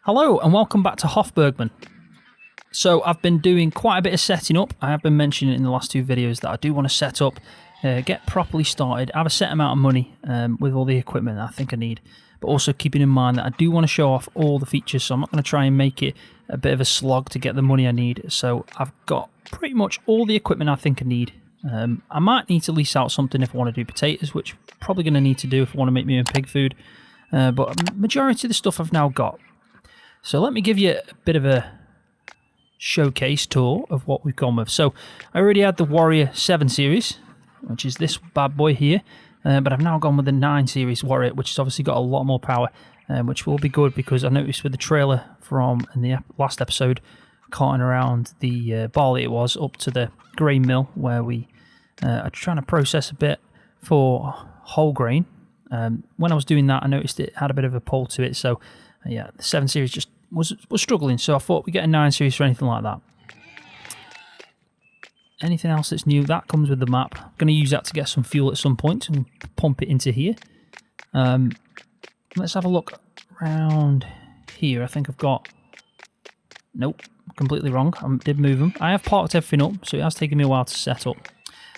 Hello and welcome back to Hof Bergmann. So I've been doing quite a bit of setting up. I have been mentioning in the last two videos that I do want to set up, get properly started, have a set amount of money with all the equipment that I think I need, but also keeping in mind that I do want to show off all the features, so I'm not going to try and make it a bit of a slog to get the money I need. So I've got pretty much all the equipment I think I need. I might need to lease out something if I want to do potatoes, which I'm probably going to need to do if I want to make my own pig food, but majority of the stuff I've now got. So let me give you a bit of a showcase tour of what we've gone with. So I already had the Warrior 7 series, which is this bad boy here, but I've now gone with the 9 series Warrior, which has obviously got a lot more power, which will be good because I noticed with the trailer from in the last episode, carting around the barley it was up to the grain mill where we are trying to process a bit for whole grain. When I was doing that, I noticed it had a bit of a pull to it, so yeah, the 7 series just was struggling, so I thought we'd get a 9 series for anything like that. Anything else that's new, that comes with the map. I'm going to use that to get some fuel at some point and pump it into here. Let's have a look around here. I think I've got... Nope, completely wrong. I did move them. I have parked everything up, so it has taken me a while to set up.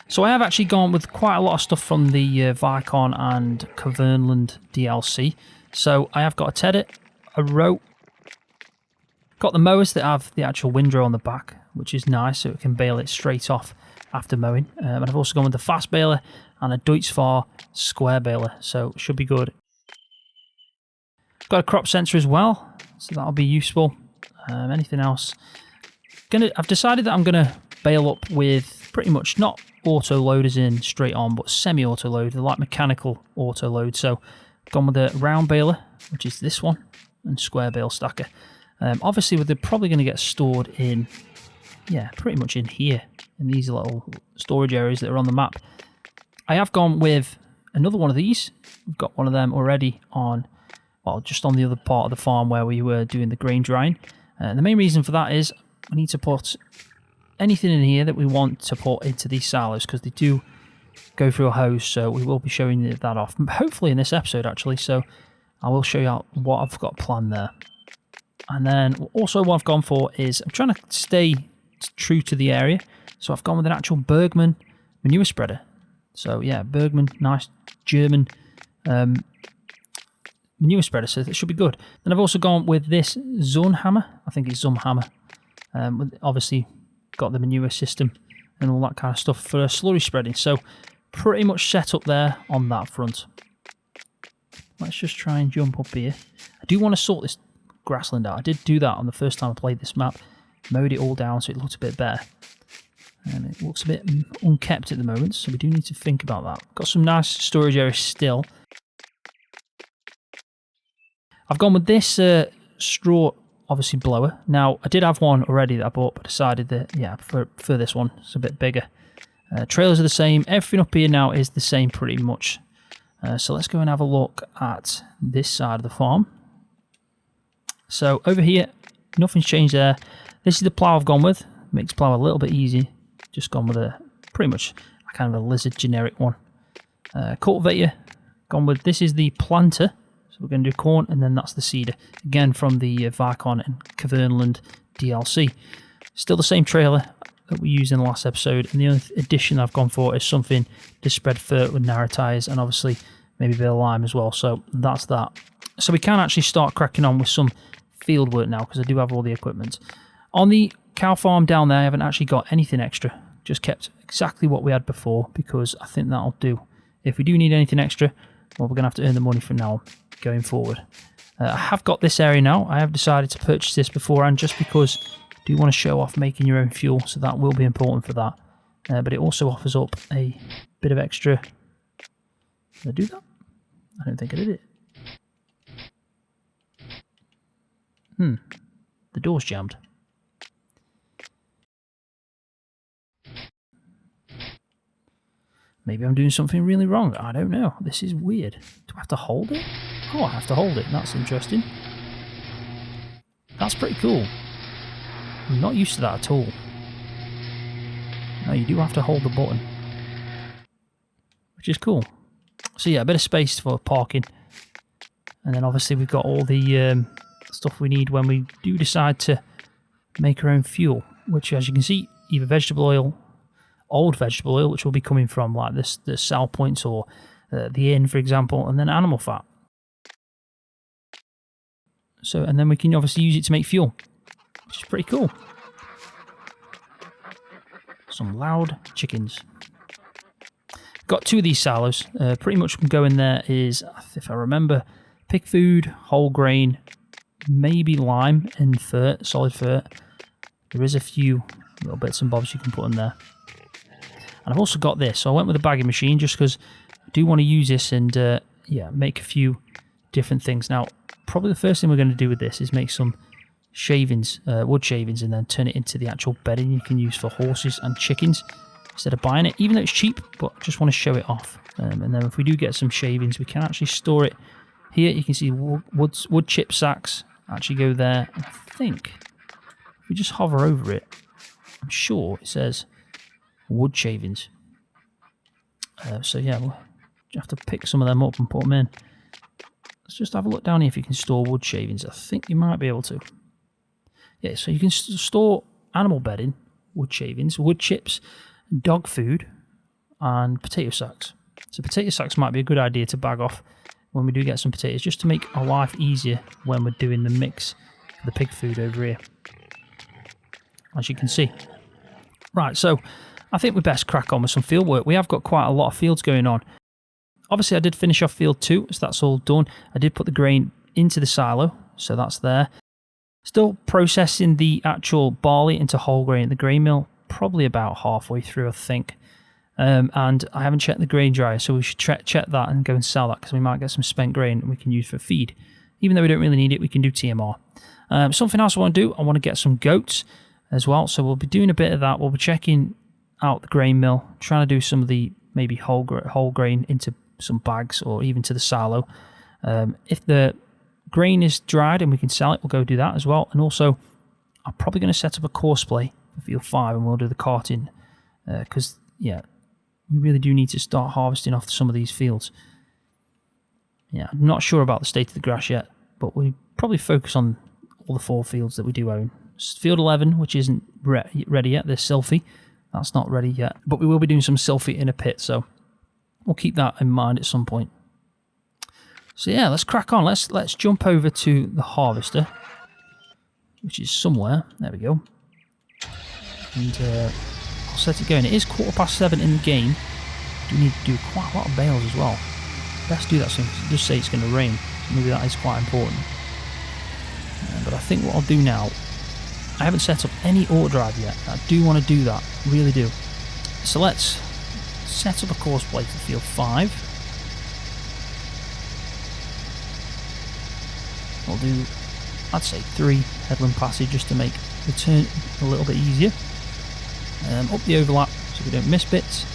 So I have actually gone with quite a lot of stuff from the VIII and Kverneland DLC. So I have got a Tedit, a row, got the mowers that have the actual windrow on the back, which is nice, so it can bale it straight off after mowing. And I've also gone with the fast baler and a Deutz-Fahr square baler, so it should be good. Got a crop sensor as well, so that'll be useful. Anything else? I've decided that I'm gonna bale up with pretty much not auto load as in straight on, but semi-auto load. They're like mechanical auto load. So I've gone with a round baler, which is this one, and square bale stacker. Obviously, they're probably going to get stored in, yeah, pretty much in here, in these little storage areas that are on the map. I have gone with another one of these. We've got one of them already on, well, just on the other part of the farm where we were doing the grain drying. The main reason for that is we need to put anything in here that we want to put into these silos, because they do go through a hose, so we will be showing you that off, hopefully in this episode actually, so I will show you what I've got planned there. And then also what I've gone for is I'm trying to stay true to the area, so I've gone with an actual Bergmann manure spreader. So yeah, Bergmann, nice German manure spreader, so that should be good. Then I've also gone with this Zunhammer, I think it's Zumhammer, obviously got the manure system and all that kind of stuff for slurry spreading, so pretty much set up there on that front. Let's just try and jump up here. I do want to sort this grassland out. I did do that on the first time I played this map, mowed it all down so it looked a bit better, and it looks a bit unkept at the moment, so we do need to think about that. Got some nice storage areas still. I've gone with this straw, obviously blower. Now I did have one already that I bought, but decided that yeah, for this one it's a bit bigger. Trailers are the same, everything up here now is the same pretty much. So let's go and have a look at this side of the farm. So over here, nothing's changed there. This is the plough I've gone with. Makes plough a little bit easy. Just gone with a pretty much kind of a lizard generic one. Cultivator, gone with, this is the planter. So we're going to do corn, and then that's the seeder. Again from the VIII and Kverneland DLC. Still the same trailer that we used in the last episode, and the only addition I've gone for is something to spread fur with narrow tyres, and obviously maybe a bit of lime as well, so that's that. So we can actually start cracking on with some field work now, because I do have all the equipment. On the cow farm down there, I haven't actually got anything extra, just kept exactly what we had before, because I think that'll do. If we do need anything extra, well, we're going to have to earn the money from now on, going forward. I have got this area now. I have decided to purchase this beforehand, just because do want to show off making your own fuel, so that will be important for that. But it also offers up a bit of extra. Did I do that? I don't think I did it. The door's jammed. Maybe I'm doing something really wrong. I don't know. This is weird. Do I have to hold it? Oh, I have to hold it. That's interesting. That's pretty cool. I'm not used to that at all. No, you do have to hold the button, which is cool. So yeah, a bit of space for parking. And then obviously we've got all the stuff we need when we do decide to make our own fuel, which, as you can see, either vegetable oil, old vegetable oil, which will be coming from like this, the sal points or the inn, for example, and then animal fat. So, and then we can obviously use it to make fuel, which is pretty cool. Some loud chickens. Got 2 of these silos. Pretty much can go in there is, if I remember, pig food, whole grain, maybe lime and fert, solid fert. There is a few little bits and bobs you can put in there. And I've also got this, so I went with a bagging machine just because I do want to use this and yeah, make a few different things. Now, probably the first thing we're going to do with this is make some shavings, wood shavings, and then turn it into the actual bedding you can use for horses and chickens instead of buying it, even though it's cheap, but I just want to show it off. And then if we do get some shavings, we can actually store it here. You can see wood chip sacks actually go there. And I think if we just hover over it, I'm sure it says wood shavings. So yeah, we'll have to pick some of them up and put them in. Let's just have a look down here if you can store wood shavings. I think you might be able to. Yeah, so you can store animal bedding, wood shavings, wood chips, dog food, and potato sacks. So potato sacks might be a good idea to bag off when we do get some potatoes, just to make our life easier when we're doing the mix for the pig food over here, as you can see. Right, so I think we best crack on with some field work. We have got quite a lot of fields going on. Obviously, I did finish off field 2, so that's all done. I did put the grain into the silo, so that's there. Still processing the actual barley into whole grain at the grain mill, probably about halfway through, I think. And I haven't checked the grain dryer, so we should check that and go and sell that, because we might get some spent grain we can use for feed. Even though we don't really need it, we can do TMR. Something else I want to do, I want to get some goats as well, so we'll be doing a bit of that. We'll be checking out the grain mill, trying to do some of the maybe whole grain into some bags or even to the silo. If the grain is dried and we can sell it, we'll go do that as well. And also, I'm probably going to set up a course play for field 5 and we'll do the carting, because yeah, we really do need to start harvesting off some of these fields. Yeah, I'm not sure about the state of the grass yet, but we probably focus on all the 4 fields that we do own. Field 11, which isn't ready yet, there's Sylphy. That's not ready yet, but we will be doing some Sylphy in a pit, so we'll keep that in mind at some point. So yeah, let's crack on. Let's jump over to the harvester, which is somewhere. There we go. And I'll set it going. It is 7:15 in the game. We need to do quite a lot of bales as well. Best do that soon, because it does say it's going to rain. So maybe that is quite important. But I think what I'll do now, I haven't set up any auto drive yet. I do want to do that, really do. So let's set up a course play for field 5. We'll do, I'd say 3 headland passes just to make the turn a little bit easier. Up the overlap so we don't miss bits.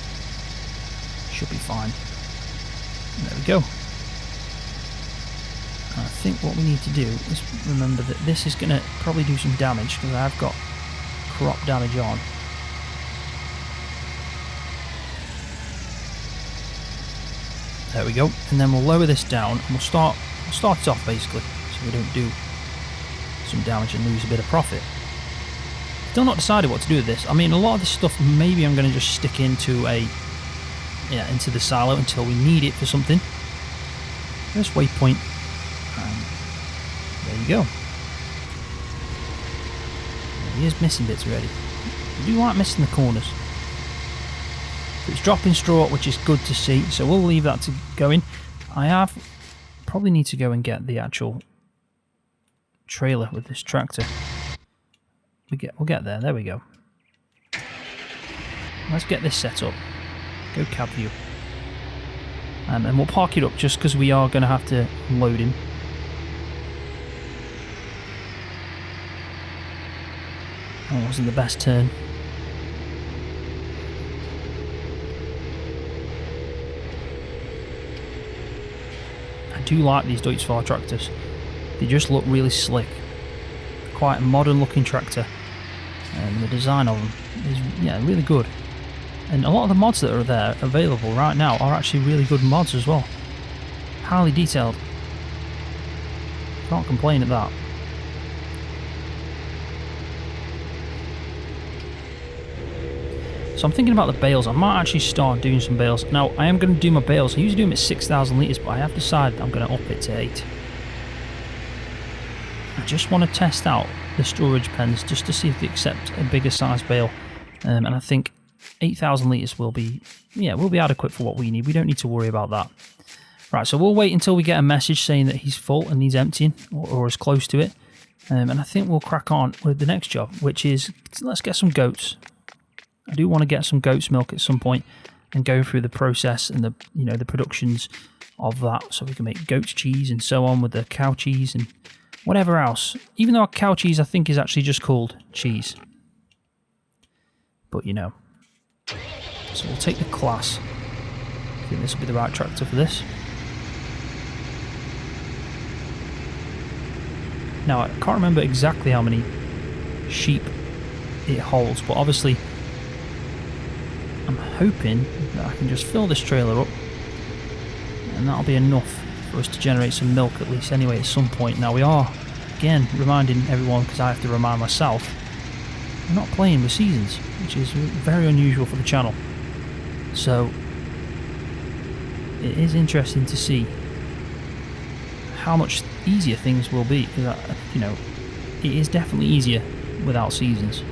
Should be fine. And there we go. And I think what we need to do is remember that this is going to probably do some damage, because I've got crop damage on. There we go. And then we'll lower this down and we'll start it off basically, so we don't do some damage and lose a bit of profit. Still not decided what to do with this. I mean, a lot of this stuff maybe I'm going to just stick into into the silo until we need it for something. There's waypoint. There you go. He is missing bits already. I do like missing the corners. So it's dropping straw, which is good to see. So we'll leave that to go in. Probably need to go and get the actual trailer with this tractor. We'll get there. There we go. Let's get this set up. Go cab view. And we'll park it up just because we are going to have to load him. That wasn't the best turn. I do like these Deutz-Fahr tractors. They just look really slick. Quite a modern looking tractor. And the design of them is really good. And a lot of the mods that are there available right now are actually really good mods as well. Highly detailed. Can't complain at that. So I'm thinking about the bales. I might actually start doing some bales. Now, I am going to do my bales. I usually do them at 6,000 litres, but I have decided I'm going to up it to 8. I just want to test out the storage pens just to see if they accept a bigger size bale. And I think 8,000 litres will be adequate for what we need. We don't need to worry about that. Right, so we'll wait until we get a message saying that he's full and he's emptying, or as close to it. And I think we'll crack on with the next job, which is, let's get some goats. I do want to get some goat's milk at some point and go through the process and the productions of that, so we can make goat's cheese and so on with the cow cheese and whatever else. Even though our cow cheese, I think, is actually just called cheese. But, So we'll take the class. I think this will be the right tractor for this. Now, I can't remember exactly how many sheep it holds, but obviously I'm hoping that I can just fill this trailer up and that'll be enough for us to generate some milk at least anyway at some point. Now, we are, again, reminding everyone, because I have to remind myself, we're not playing with seasons, which is very unusual for the channel. So it is interesting to see how much easier things will be, because it is definitely easier without seasons.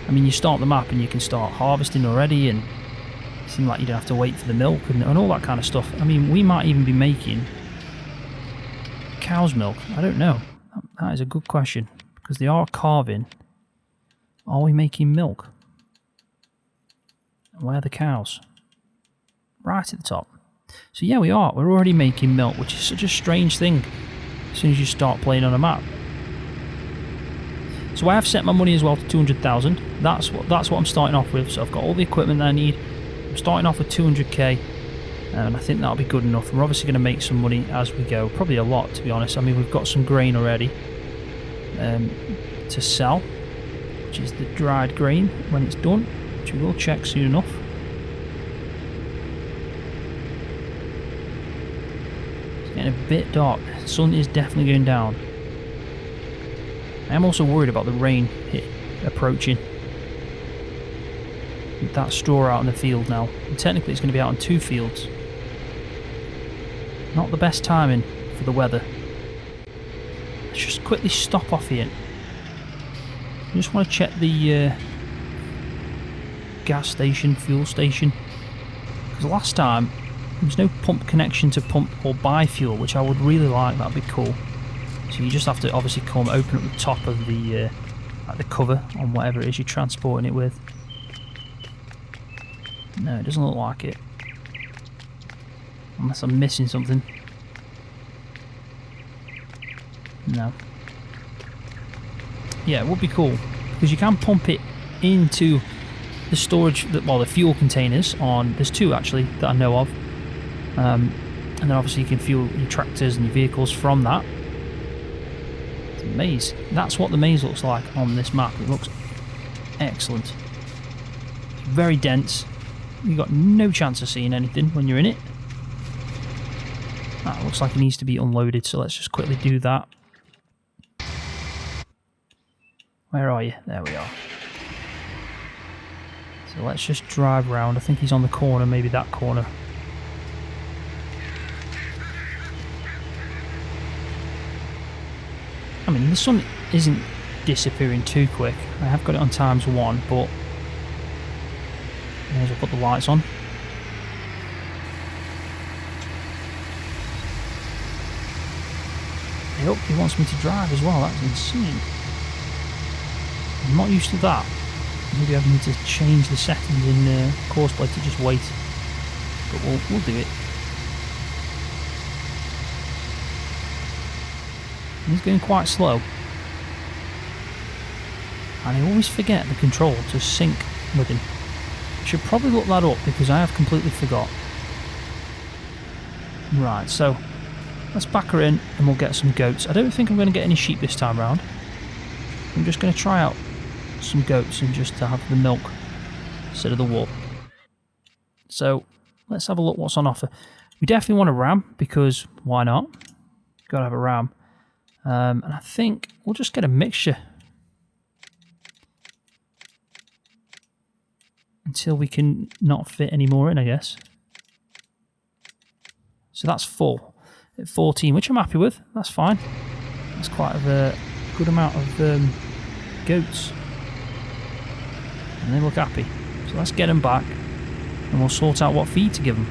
I mean, you start the map and you can start harvesting already, and it seems like you don't have to wait for the milk and all that kind of stuff. I mean, we might even be making cow's milk. I don't know. That is a good question, because they are calving. Are we making milk? And where are the cows? Right at the top. So yeah, we are. We're already making milk, which is such a strange thing as soon as you start playing on a map. So I have set my money as well to 200,000. That's what I'm starting off with. So I've got all the equipment that I need. I'm starting off with 200k, and I think that'll be good enough. We're obviously going to make some money as we go. Probably a lot, to be honest. I mean, we've got some grain already to sell, which is the dried grain when it's done, which we will check soon enough. Getting a bit dark. The sun is definitely going down. I am also worried about the rain approaching. With that straw out in the field now. And technically it's going to be out in 2 fields. Not the best timing for the weather. Let's just quickly stop off here. I just want to check the gas station, fuel station. Because last time there's no pump connection to pump or buy fuel, which I would really like. That'd be cool. So you just have to obviously open up the top of the like the cover on whatever it is you're transporting it with. No, it doesn't look like it. Unless I'm missing something. No. Yeah, it would be cool, because you can pump it into the storage, the fuel containers on. There's 2 actually that I know of. And then obviously you can fuel your tractors and your vehicles from that. It's a maze. That's what the maze looks like on this map. It looks excellent. Very dense. You've got no chance of seeing anything when you're in it. That looks like it needs to be unloaded, so let's just quickly do that. Where are you? There we are. So let's just drive around. I think he's on the corner, maybe that corner. I mean, the sun isn't disappearing too quick. I have got it on ×1, but may as well put the lights on. Oh, he wants me to drive as well. That's insane. I'm not used to that. Maybe I need to change the settings in Courseplay to just wait. But we'll do it. He's going quite slow. And I always forget the control to sync with him. I should probably look that up, because I have completely forgot. Right, so let's back her in and we'll get some goats. I don't think I'm going to get any sheep this time round. I'm just going to try out some goats and just to have the milk instead of the wool. So let's have a look what's on offer. We definitely want a ram, because why not? Got to have a ram. And I think we'll just get a mixture. until we can not fit any more in, I guess. So that's full at 14, which I'm happy with. That's fine. That's quite a good amount of goats. And they look happy. So let's get them back and we'll sort out what feed to give them.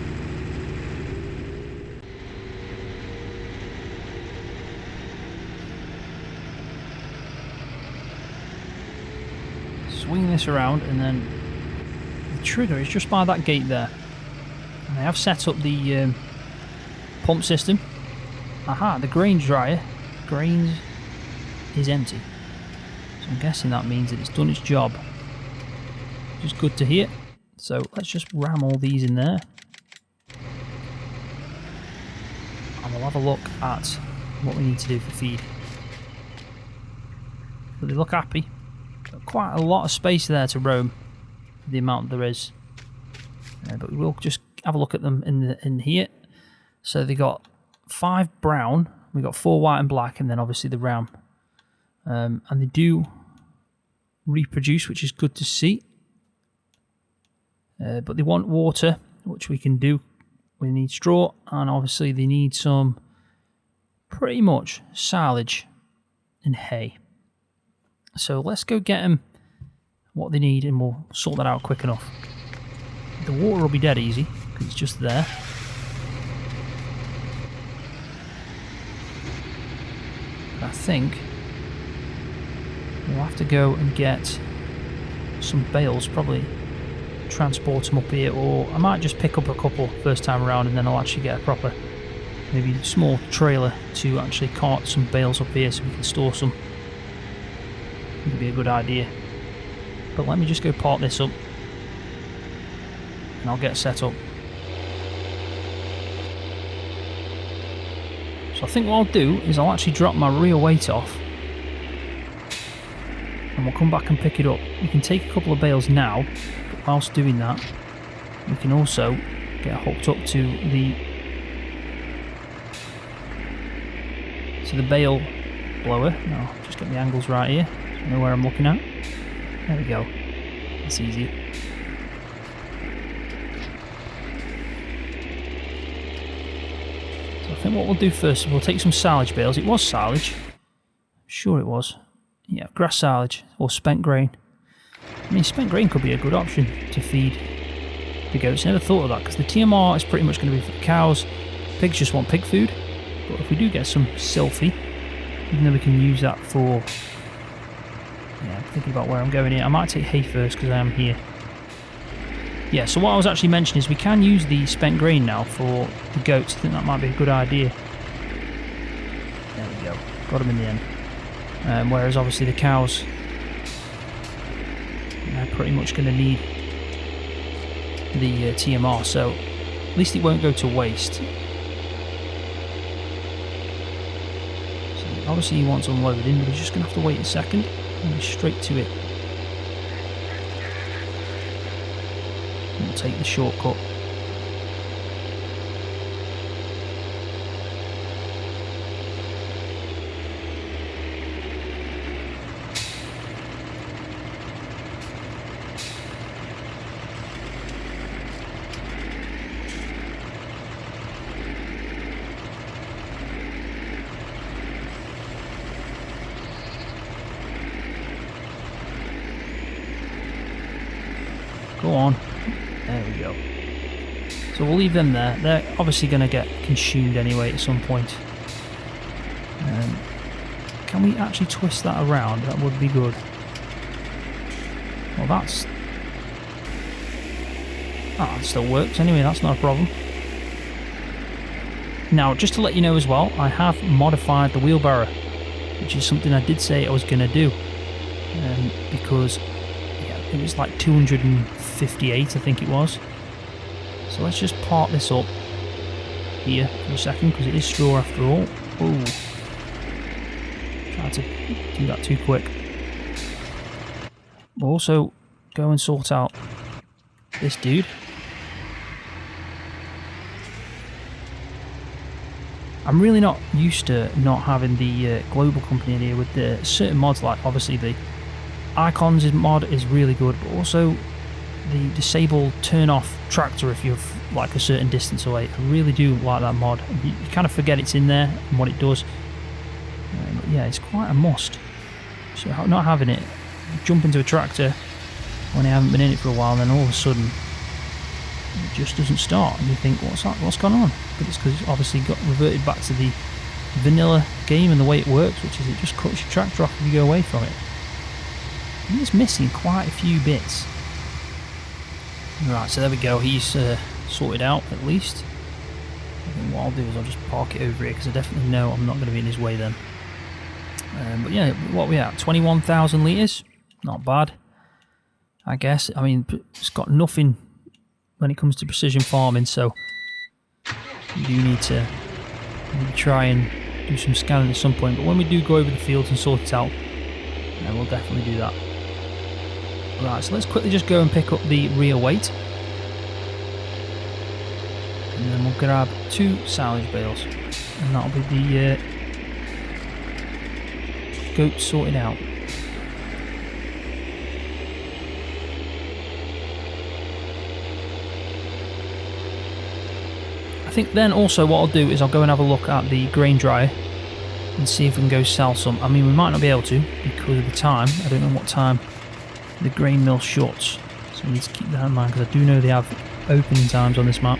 Swing this around, and then the trigger is just by that gate there. And I have set up the pump system. Aha, the grains dryer. Grains is empty. So I'm guessing that means that it's done its job. Which is good to hear. So let's just ram all these in there. And we'll have a look at what we need to do for feed. But they look happy. Got quite a lot of space there to roam, the amount there is. But we will just have a look at them in here. So they got 5 brown, we got 4 white and black, and then obviously the ram. And they do reproduce, which is good to see. But they want water, which we can do. We need straw, and obviously they need some pretty much silage and hay. So let's go get them what they need, and we'll sort that out quick enough. The water will be dead easy, because it's just there. I think we'll have to go and get some bales, probably transport them up here, or I might just pick up a couple first time around and then I'll actually get a proper, maybe small trailer to actually cart some bales up here so we can store some. It would be a good idea. But let me just go park this up and I'll get set up. So I think what I'll do is I'll actually drop my rear weight off and we'll come back and pick it up. We can take a couple of bales now, but whilst doing that we can also get hooked up to the bale blower. Now just get the angles right here so I know where I'm looking at. There we go. That's easy. I think what we'll do first is we'll take some silage bales. It was silage. Sure it was. Yeah, grass silage or spent grain. I mean, spent grain could be a good option to feed the goats. Never thought of that because the TMR is pretty much going to be for the cows. Pigs just want pig food. But if we do get some silphy, even though we can use that for... Yeah, I'm thinking about where I'm going here. I might take hay first because I am here. Yeah, so what I was actually mentioning is we can use the spent grain now for the goats. I think that might be a good idea. There we go. Got them in the end. Whereas obviously the cows, they're pretty much going to need the TMR, so at least it won't go to waste. So obviously he wants unloading, but he's just going to have to wait a second and be straight to it. We'll take the shortcut. Go on. There we go. So we'll leave them there. They're obviously going to get consumed anyway at some point. Can we actually twist that around? That would be good. Well, that's... Ah, it still works anyway, that's not a problem. Now, just to let you know as well, I have modified the wheelbarrow, which is something I did say I was going to do. Because yeah, it was like 258, I think it was. So let's just park this up here for a second, because it is straw after all. Ooh. Tried to do that too quick. We'll also go and sort out this dude. I'm really not used to not having the global company in here with the certain mods, like obviously the icons mod is really good, but also the disable turn off tractor if you're like a certain distance away. I really do like that mod. You kind of forget it's in there and what it does. But yeah, it's quite a must. So not having it, jump into a tractor when I haven't been in it for a while, and then all of a sudden it just doesn't start, and you think, what's gone on? But it's because it's obviously got reverted back to the vanilla game and the way it works, which is it just cuts your tractor off if you go away from it. And it's missing quite a few bits. Right, so there we go, he's sorted out at least. I think what I'll do is I'll just park it over here, because I definitely know I'm not going to be in his way then. But yeah, what are we at? 21,000 litres? Not bad, I guess. I mean, it's got nothing when it comes to precision farming, so you do need to maybe try and do some scanning at some point. But when we do go over the fields and sort it out, we'll definitely do that. Right, so let's quickly just go and pick up the rear weight. And then we'll grab 2 silage bales. And that'll be the goat sorted out. I think then also what I'll do is I'll go and have a look at the grain dryer and see if we can go sell some. I mean, we might not be able to because of the time. I don't know what time the grain mill shuts, so we need to keep that in mind, because I do know they have opening times on this map.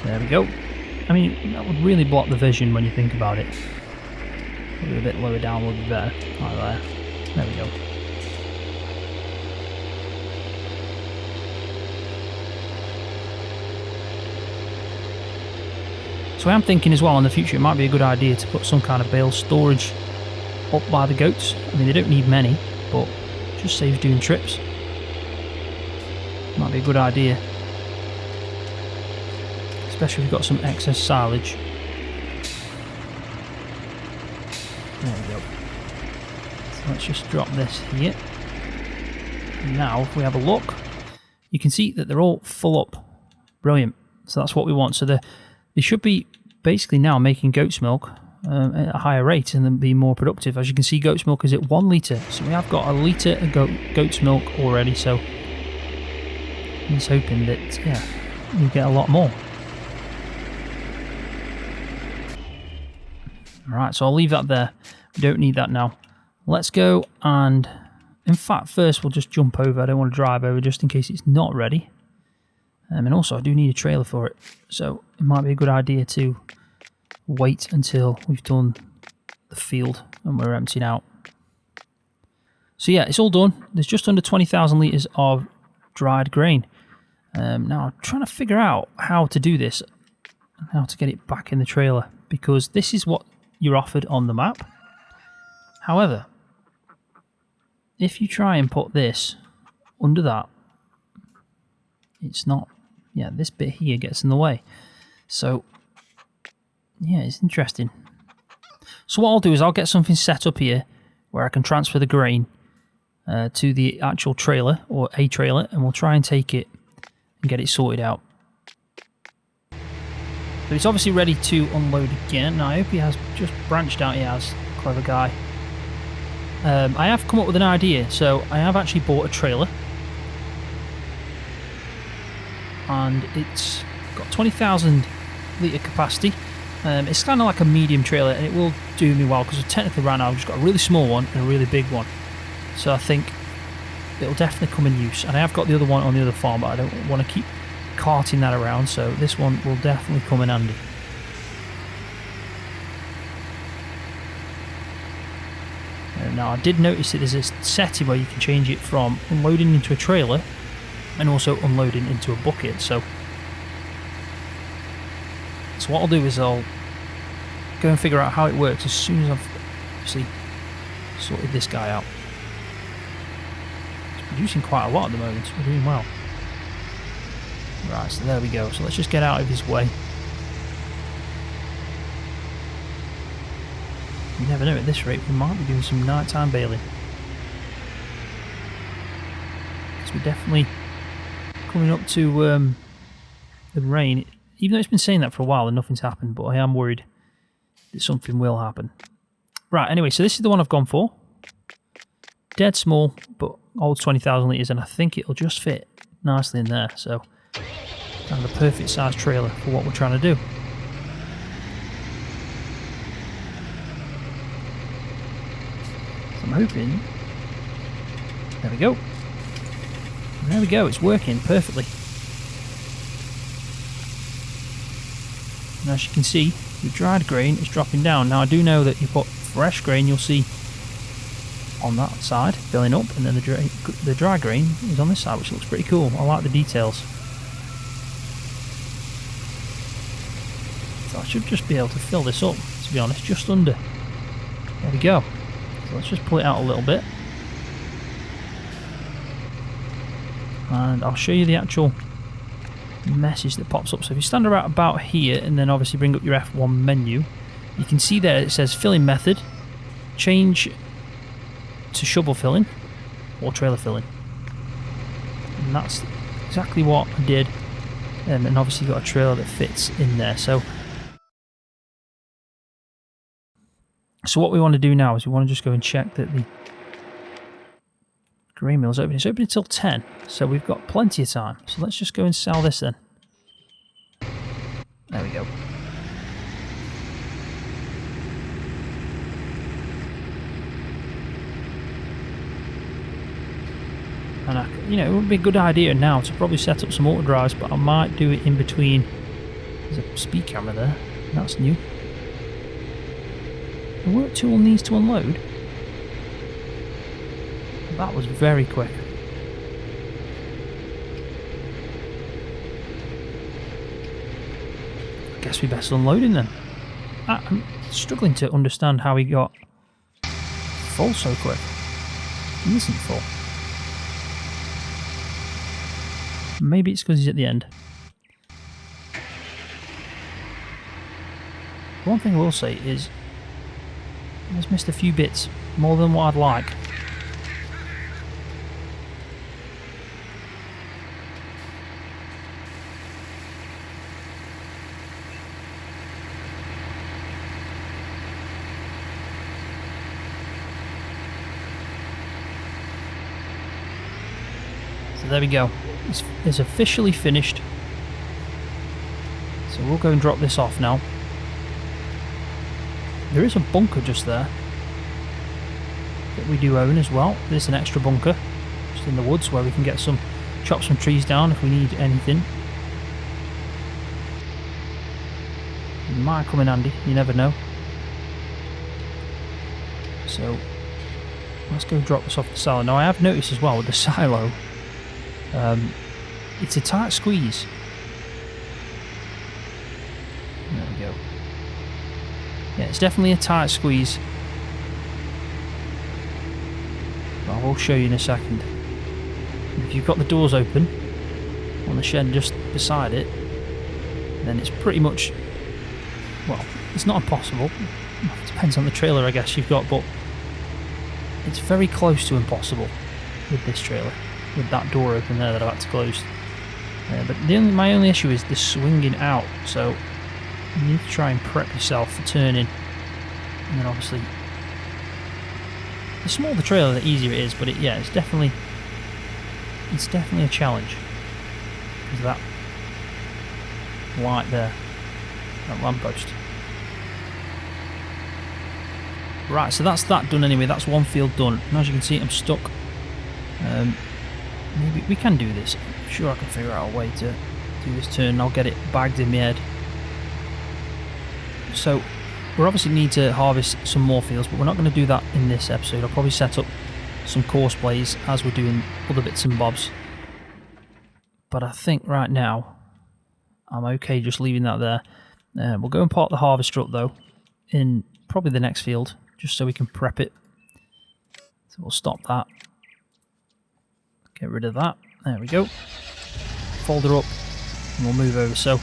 There we go. I mean, that would really block the vision when you think about it. Probably a bit lower down would be better. Like there. There we go. So I am thinking as well in the future it might be a good idea to put some kind of bale storage up by the goats. I mean, they don't need many, but it just saves doing trips. Might be a good idea. Especially if you've got some excess silage. There we go. So let's just drop this here. Now if we have a look, you can see that they're all full up. Brilliant. So that's what we want. So they should be basically now making goat's milk at a higher rate and then be more productive. As you can see, goat's milk is at 1 litre. So we have got a litre of goat's milk already. So he's hoping that, yeah, we get a lot more. Alright, so I'll leave that there. We don't need that now. Let's go and, in fact, first we'll just jump over. I don't want to drive over just in case it's not ready. And also I do need a trailer for it. So it might be a good idea to wait until we've done the field and we're emptying out. So yeah, it's all done. There's just under 20,000 litres of dried grain. Now I'm trying to figure out how to do this and how to get it back in the trailer, because this is what you're offered on the map. However, if you try and put this under that, it's not, yeah, this bit here gets in the way. So yeah, it's interesting. So what I'll do is I'll get something set up here where I can transfer the grain to the actual trailer, or a trailer, and we'll try and take it and get it sorted out. But it's obviously ready to unload again. Now I hope he has just branched out. He has. Clever guy. I have come up with an idea. So I have actually bought a trailer. And it's got 20,000 litre capacity. It's kind of like a medium trailer, and it will do me well, because technically right now I've just got a really small one and a really big one. So I think it'll definitely come in use. And I have got the other one on the other farm, but I don't want to keep carting that around, so this one will definitely come in handy. Now I did notice that there's a setting where you can change it from unloading into a trailer and also unloading into a bucket. So what I'll do is I'll go and figure out how it works as soon as I've obviously sorted this guy out. It's producing quite a lot at the moment, so we're doing well. Right, so there we go. So let's just get out of his way. You never know, at this rate we might be doing some nighttime baling. Because we're definitely coming up to the rain. Even though it's been saying that for a while and nothing's happened, but I am worried that something will happen. Right, anyway, so this is the one I've gone for. Dead small, but holds 20,000 litres, and I think it'll just fit nicely in there. So, kind of the perfect size trailer for what we're trying to do. So I'm hoping... There we go. And there we go, it's working perfectly. And as you can see, the dried grain is dropping down. Now I do know that you put fresh grain, you'll see on that side filling up, and then the dry grain is on this side, which looks pretty cool. I like the details. So I should just be able to fill this up, to be honest, just under. There we go. So let's just pull it out a little bit. And I'll show you the actual message that pops up. So if you stand about here and then obviously bring up your F1 menu, you can see there it says filling method, change to shovel filling or trailer filling. And that's exactly what I did. And obviously you've got a trailer that fits in there. So what we want to do now is we want to just go and check that the grain mill is open. It's open until 10, so we've got plenty of time. So let's just go and sell this then. There we go. And it would be a good idea now to probably set up some auto drives, but I might do it in between. There's a speed camera there. That's new. The work tool needs to unload. That was very quick. I guess we best unload him then. I'm struggling to understand how he got full so quick. He isn't full. Maybe it's because he's at the end. One thing I will say is he's missed a few bits, more than what I'd like. So there we go. It's officially finished. So we'll go and drop this off now. There is a bunker just there that we do own as well. There's an extra bunker just in the woods where we can get chop some trees down if we need anything. It might come in handy, you never know. So let's go drop this off the silo. Now I have noticed as well with the silo, it's a tight squeeze. There we go. Yeah, it's definitely a tight squeeze. But I will show you in a second. If you've got the doors open on the shed just beside it, then it's pretty much, well, it's not impossible. It depends on the trailer I guess you've got, but it's very close to impossible with this trailer, with that door open there that I've had to close. But my only issue is the swinging out, so you need to try and prep yourself for turning. And then obviously, the smaller the trailer, the easier it is. But it's definitely a challenge because of that light there, that lamppost. Right, so that's that done anyway. That's one field done. And as you can see, I'm stuck. Maybe we can do this. I'm sure I can figure out a way to do this turn and I'll get it bagged in my head. So we obviously need to harvest some more fields, but we're not going to do that in this episode. I'll probably set up some course plays as we're doing other bits and bobs. But I think right now I'm okay just leaving that there. We'll go and park the harvester up though in probably the next field, just so we can prep it. So we'll stop that. Get rid of that. There we go. Fold her up and we'll move over. So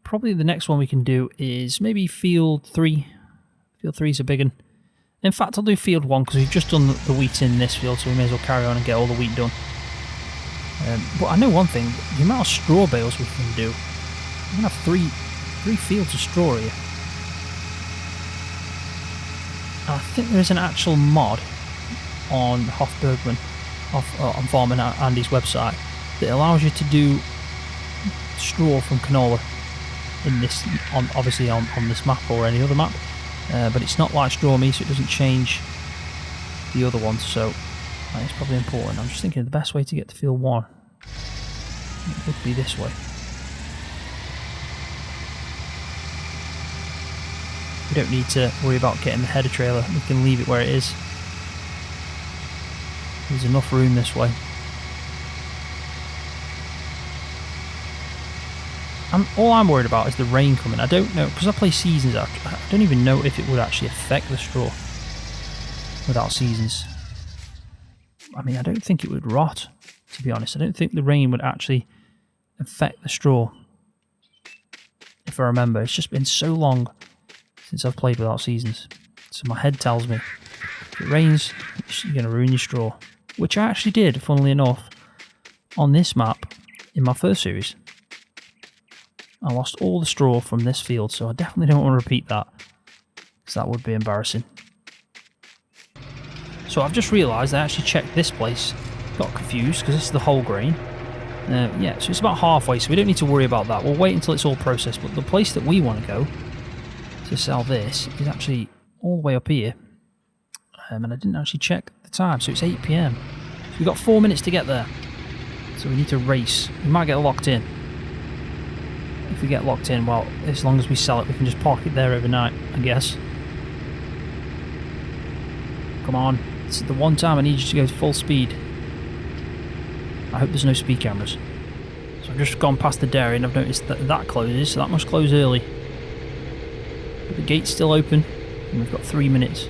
probably the next one we can do is maybe field 3. Field 3 is a big one. In fact, I'll do field 1 because we've just done the wheat in this field, so we may as well carry on and get all the wheat done. But I know one thing, the amount of straw bales we can do. We're going to have three fields of straw here. I think there is an actual mod on Hof Bergmann, on Farming Andy's website, that allows you to do straw from canola in this, obviously on this map or any other map, but it's not like straw meat, so it doesn't change the other ones, so it's probably important. I'm just thinking the best way to get to field 1 would be this way. We don't need to worry about getting the header trailer, we can leave it where it is. There's enough room this way. All I'm worried about is the rain coming. I don't know, because I play seasons, I don't even know if it would actually affect the straw without seasons. I mean, I don't think it would rot, to be honest. I don't think the rain would actually affect the straw. If I remember, it's just been so long since I've played without seasons. So my head tells me, if it rains, you're going to ruin your straw. Which I actually did, funnily enough, on this map in my first series. I lost all the straw from this field, so I definitely don't want to repeat that, because that would be embarrassing. So I've just realised I actually checked this place, got confused, because this is the whole grain. Yeah, so it's about halfway, so we don't need to worry about that. We'll wait until it's all processed, but the place that we want to go to sell this is actually all the way up here. And I didn't actually check the time, so it's 8 PM. So we've got 4 minutes to get there. So we need to race. We might get locked in. If we get locked in, well, as long as we sell it, we can just park it there overnight, I guess. Come on. This is the one time I need you to go to full speed. I hope there's no speed cameras. So I've just gone past the dairy and I've noticed that that closes, so that must close early. But the gate's still open and we've got 3 minutes.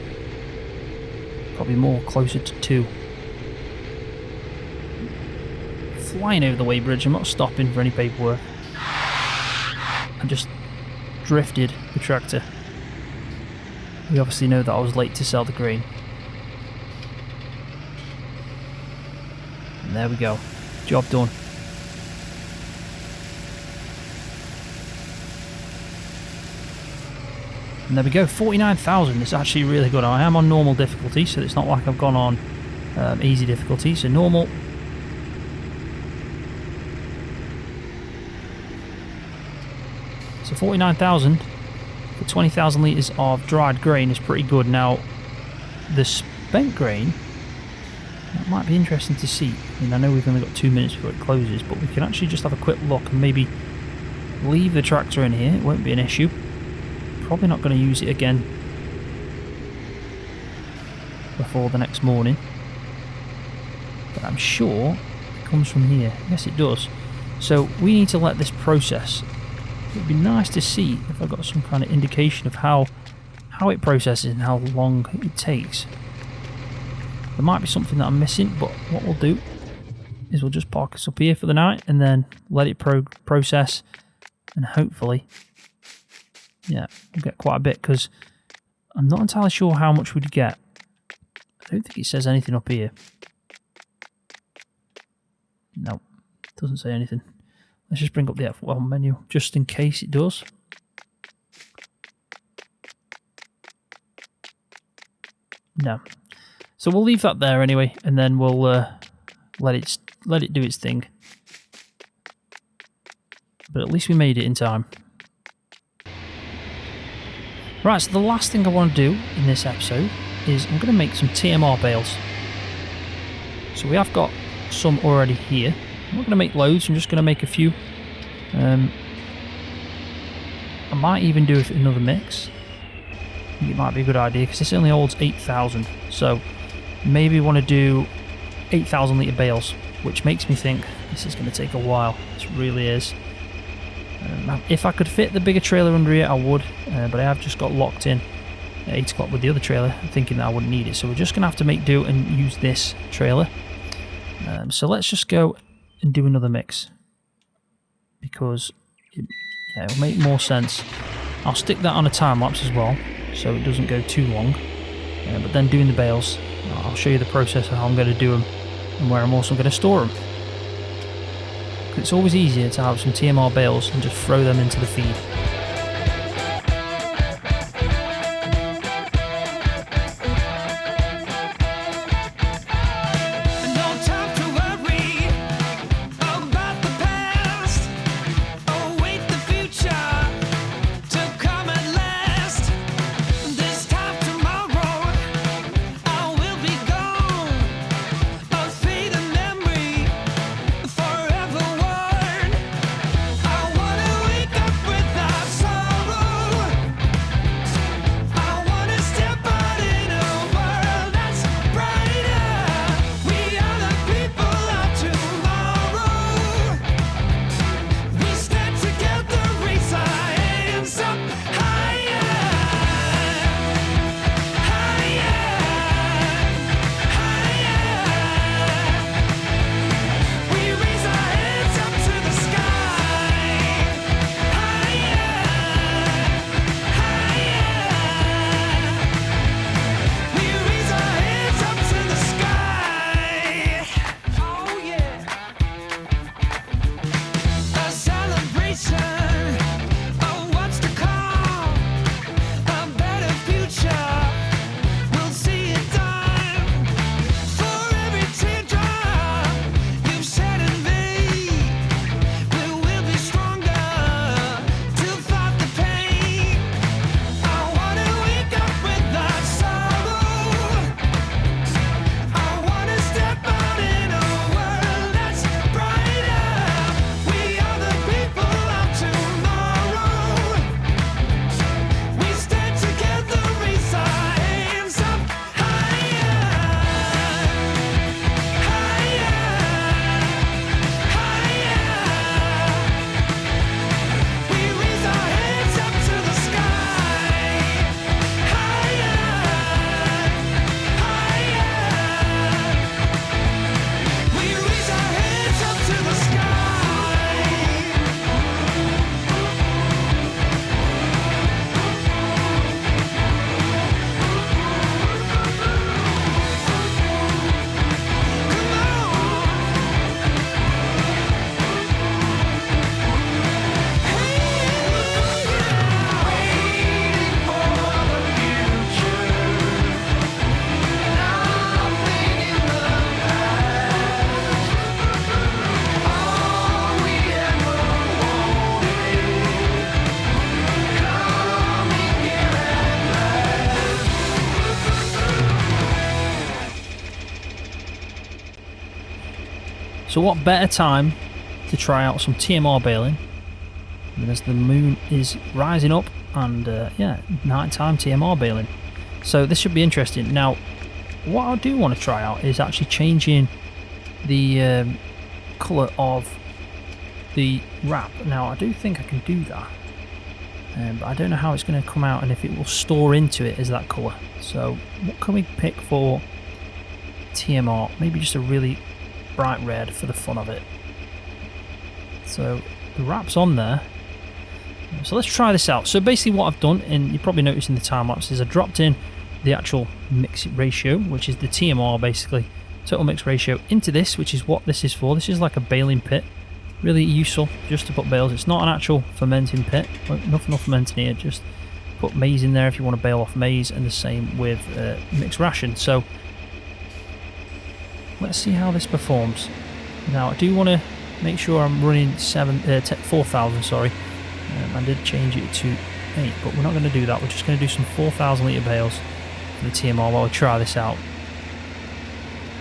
Probably more, closer to 2. Flying over the weighbridge, I'm not stopping for any paperwork. I just drifted the tractor. We obviously know that I was late to sell the grain. And there we go. Job done. And there we go, 49,000. It's actually really good. I am on normal difficulty, so it's not like I've gone on easy difficulty. So normal. So 49,000 for 20,000 litres of dried grain is pretty good. Now, the spent grain, that might be interesting to see. I mean, I know we've only got 2 minutes before it closes, but we can actually just have a quick look and maybe leave the tractor in here. It won't be an issue. Probably not going to use it again before the next morning. But I'm sure it comes from here. Yes, it does. So we need to let this process. It would be nice to see if I've got some kind of indication of how it processes and how long it takes. There might be something that I'm missing, but what we'll do is we'll just park us up here for the night and then let it process, and hopefully, yeah, we'll get quite a bit, because I'm not entirely sure how much we'd get. I don't think it says anything up here. No, it doesn't say anything. Let's just bring up the F1 menu, just in case it does. No. So we'll leave that there anyway, and then we'll let it do its thing. But at least we made it in time. Right, so the last thing I want to do in this episode is I'm going to make some TMR bales. So we have got some already here. I'm not going to make loads, I'm just going to make a few. I might even do another mix. I think it might be a good idea, because this only holds 8,000. So maybe want to do 8,000 litre bales, which makes me think this is going to take a while. This really is. If I could fit the bigger trailer under here, I would, but I have just got locked in at 8 o'clock with the other trailer, thinking that I wouldn't need it. So we're just going to have to make do and use this trailer. So let's just go and do another mix, because it'll make more sense. I'll stick that on a time lapse as well, so it doesn't go too long. But then doing the bales, I'll show you the process of how I'm going to do them and where I'm also going to store them. It's always easier to have some TMR bales and just throw them into the feed. So what better time to try out some TMR baling than as the moon is rising up and yeah, nighttime TMR baling. So this should be interesting. Now, what I do want to try out is actually changing the colour of the wrap. Now, I do think I can do that, but I don't know how it's going to come out and if it will store into it as that colour. So what can we pick for TMR? Maybe just a really bright red for the fun of it. So the wrap's on there. So let's try this out. So basically what I've done, and you probably noticed in the time lapse, is I dropped in the actual mix ratio, which is the TMR basically, total mix ratio, into this, which is what this is for. This is like a baling pit. Really useful just to put bales. It's not an actual fermenting pit. Nothing fermenting here. Just put maize in there if you want to bale off maize, and the same with mixed ration. So let's see how this performs. Now I do want to make sure I'm running 4,000. Sorry, I did change it to 8, but we're not going to do that. We're just going to do some 4,000 litre bales for the TMR while we try this out.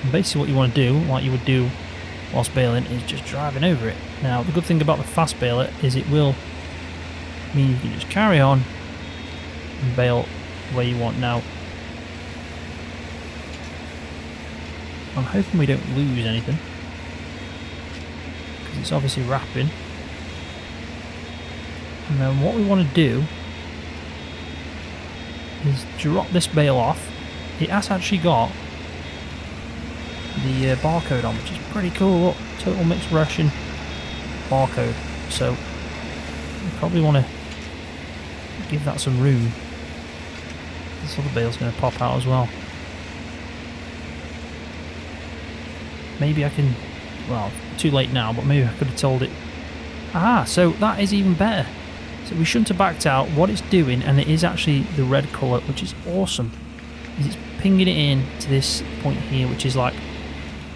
And basically what you want to do, like you would do whilst baling, is just driving over it. Now the good thing about the fast baler is it will mean you can just carry on and bale where you want. Now I'm hoping we don't lose anything, because it's obviously wrapping. And then what we want to do is drop this bale off. It has actually got the barcode on, which is pretty cool. Look, total mixed ration barcode. So you probably want to give that some room. This other bale's going to pop out as well. Maybe I can, well, too late now, but maybe I could have told it. Aha, so that is even better. So we shouldn't have backed out. What it's doing, and it is actually the red colour, which is awesome, is it's pinging it in to this point here, which is like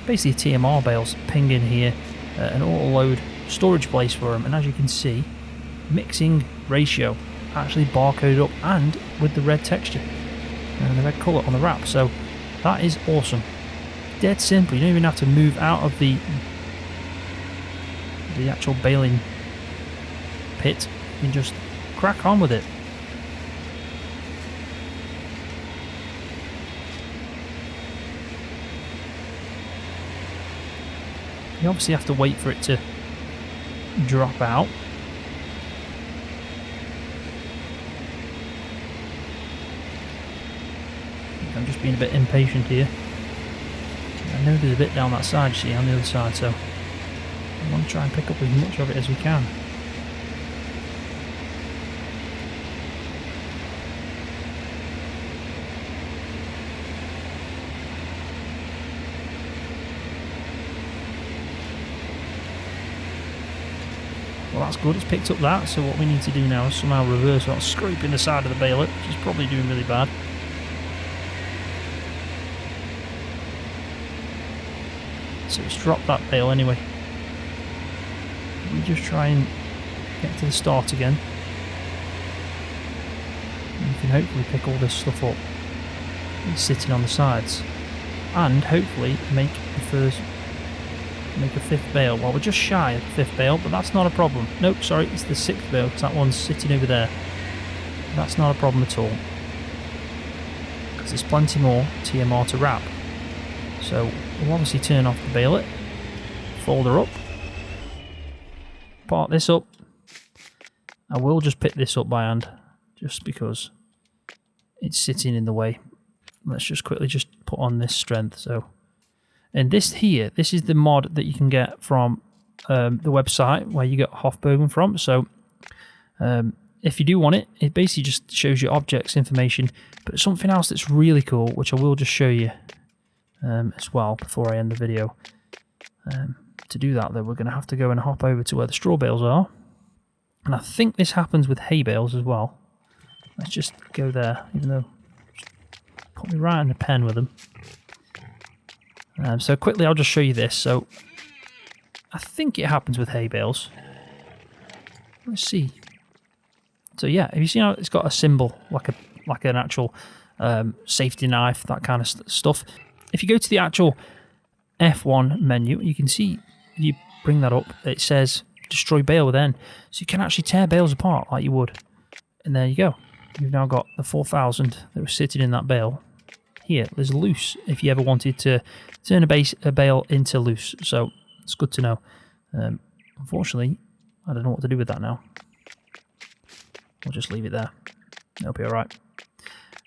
basically TMR bales. Ping in here, an auto load storage place for them, and as you can see, mixing ratio actually barcoded up and with the red texture and the red colour on the wrap. So that is awesome. Dead simple. You don't even have to move out of the actual baling pit. You can just crack on with it. You obviously have to wait for it to drop out. I'm just being a bit impatient here. I know there's a bit down that side, you see, on the other side, so I want to try and pick up as much of it as we can. Well, that's good, it's picked up that, so what we need to do now is somehow reverse that, scraping the side of the baler, which is probably doing really bad. So let's drop that bale anyway. We just try and get to the start again. And you can hopefully pick all this stuff up that's sitting on the sides, and hopefully make a fifth bale. Well, we're just shy of the fifth bale, but that's not a problem. Nope, sorry, it's the sixth bale, because that one's sitting over there. That's not a problem at all, because there's plenty more TMR to wrap. So we'll obviously turn off the baler, fold her up, part this up. I will just pick this up by hand, just because it's sitting in the way. Let's just quickly just put on this strength. So, and this here, this is the mod that you can get from the website where you get Hof Bergmann from. So if you do want it, it basically just shows you objects information. But something else that's really cool, which I will just show you as well before I end the video. To do that though, we're going to have to go and hop over to where the straw bales are, and I think this happens with hay bales as well. Let's just go there, even though put me right in the pen with them. So quickly I'll just show you this. So I think it happens with hay bales. Let's see. So yeah, have you seen how it's got a symbol like an actual safety knife, that kind of stuff? If you go to the actual F1 menu, you can see you bring that up, it says destroy bale then. So you can actually tear bales apart like you would. And there you go. You've now got the 4,000 that was sitting in that bale. Here, there's loose if you ever wanted to turn a bale into loose. So it's good to know. Unfortunately, I don't know what to do with that now. We'll just leave it there. It'll be alright.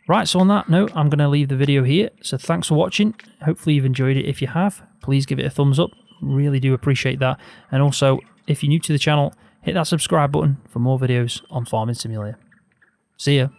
Right, so on that note, I'm going to leave the video here. So thanks for watching. Hopefully you've enjoyed it. If you have, please give it a thumbs up. Really do appreciate that. And also, if you're new to the channel, hit that subscribe button for more videos on Farming Simulator. See ya.